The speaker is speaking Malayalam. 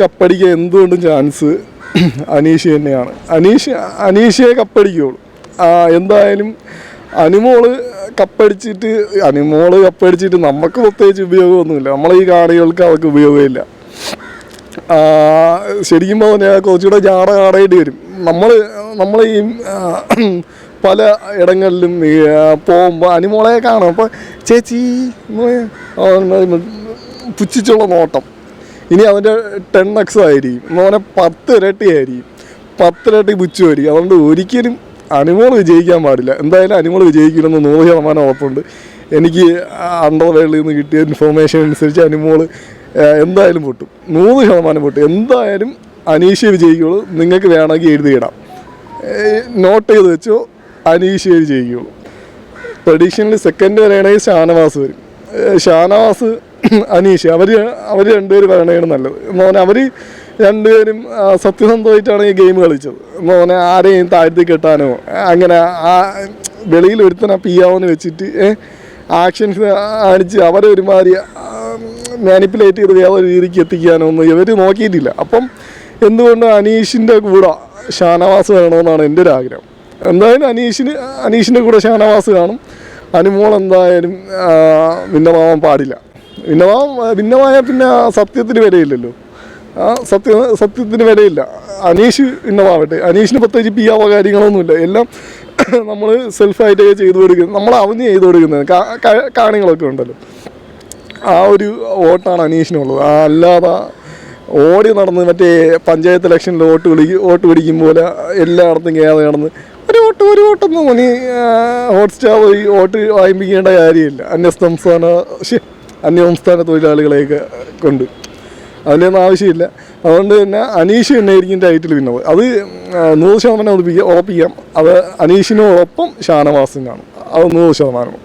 കപ്പടിക്കാൻ എന്തുകൊണ്ടും ചാൻസ് അനീഷ് തന്നെയാണ്. അനീഷയെ കപ്പടിക്കുള്ളൂ. എന്തായാലും അനുമോള് കപ്പടിച്ചിട്ട് നമുക്ക് പ്രത്യേകിച്ച് ഉപയോഗമൊന്നുമില്ല. നമ്മളെ ഈ കാണികൾക്ക് അവർക്ക് ഉപയോഗമില്ല. ശരിക്കും പറഞ്ഞാൽ കുറച്ചുകൂടെ ആടേണ്ടി വരും. നമ്മൾ ഈ പല ഇടങ്ങളിലും പോകുമ്പോൾ അനുമോളെ കാണാം. അപ്പോൾ ചേച്ചി പുച്ഛിച്ചുള്ള നോട്ടം ഇനി അവൻ്റെ 10x ആയിരിക്കും, അവനെ 10 ഇരട്ടിയായിരിക്കും, 10 ഇരട്ടി പുച്ഛമായിരിക്കും. അതുകൊണ്ട് ഒരിക്കലും അനുമോൾ വിജയിക്കാൻ പാടില്ല. എന്തായാലും അനുമോൾ വിജയിക്കില്ലെന്ന് 100% ഉറപ്പുണ്ട്. എനിക്ക് അണ്ടർവേൾഡിൽ നിന്ന് കിട്ടിയ ഇൻഫോർമേഷൻ അനുസരിച്ച് അനുമോൾ എന്തായാലും പൊട്ടും, 100% പൊട്ടും. എന്തായാലും അനീഷയെ വിജയിക്കുള്ളൂ. നിങ്ങൾക്ക് വേണമെങ്കിൽ എഴുതിയിടാം, നോട്ട് ചെയ്ത് വെച്ചോ, അനീഷയെ വിജയിക്കുള്ളൂ. ട്രഡീഷണലി സെക്കൻഡ് വരെയാണെങ്കിൽ ഷാനവാസ് വരും. ഷാനവാസ് അനീഷ് അവർ രണ്ടുപേരും പറയണതാണ് നല്ലത്. എന്ന് പറഞ്ഞാൽ അവർ രണ്ടുപേരും സത്യസന്ധമായിട്ടാണ് ഈ ഗെയിം കളിച്ചത്. എന്ന് പറഞ്ഞാൽ ആരെയും താഴ്ത്തി കെട്ടാനോ അങ്ങനെ വെളിയിൽ ഒരുത്തന പിയാവെന്ന് വെച്ചിട്ട് ആക്ഷൻസ് കാണിച്ച് അവരെ ഒരുമാതിരി മാനിപ്പുലേറ്റ് ചെയ്ത് വേറെ രീതിക്ക് എത്തിക്കാനോ ഒന്നും ഇവർ നോക്കിയിട്ടില്ല. അപ്പം എന്തുകൊണ്ട് അനീഷിൻ്റെ കൂടെ ഷാനവാസ് വേണമെന്നാണ് എൻ്റെ ഒരു ആഗ്രഹം. എന്തായാലും അനീഷിൻ്റെ കൂടെ ഷാനവാസ് കാണും. അനുമോൾ എന്തായാലും ഭിന്നമാവാൻ പാടില്ല. ഭിന്നമായാൽ പിന്നെ സത്യത്തിന് വിലയില്ലല്ലോ. സത്യത്തിന് വിലയില്ല. അനീഷ് ഭിന്നമാവട്ടെ. അനീഷിന് പ്രത്യേകിച്ച് പിയാവോ കാര്യങ്ങളൊന്നുമില്ല. എല്ലാം നമ്മൾ സെൽഫായിട്ടൊക്കെ ചെയ്തു കൊടുക്കുന്നത്, നമ്മൾ അവന് ചെയ്തു കൊടുക്കുന്നത് കാണികളൊക്കെ ഉണ്ടല്ലോ. ആ ഒരു വോട്ടാണ് അനീഷിനുള്ളത്. അല്ലാതെ ഓടി നടന്ന് മറ്റേ പഞ്ചായത്ത് ഇലക്ഷനിൽ വോട്ട് പിടിക്കും പോലെ എല്ലായിടത്തും കയറി നടന്ന് ഒരു വോട്ടൊന്നും ഇനി ഹോട്ട്സ്റ്റാർ പോയി വോട്ട് വാങ്ങിപ്പിക്കേണ്ട കാര്യമില്ല. അന്യസംസ്ഥാന തൊഴിലാളികളെയൊക്കെ കൊണ്ട് അതിൻ്റെയൊന്നും ആവശ്യമില്ല. അതുകൊണ്ട് തന്നെ അനീഷ് തന്നെയായിരിക്കും ടൈറ്റിൽ വിന്നത്. അത് 100% ഉറപ്പിക്കാം. അത് അനീഷിനോടൊപ്പം ഷാനവാസിനാണ്. അത് 100%.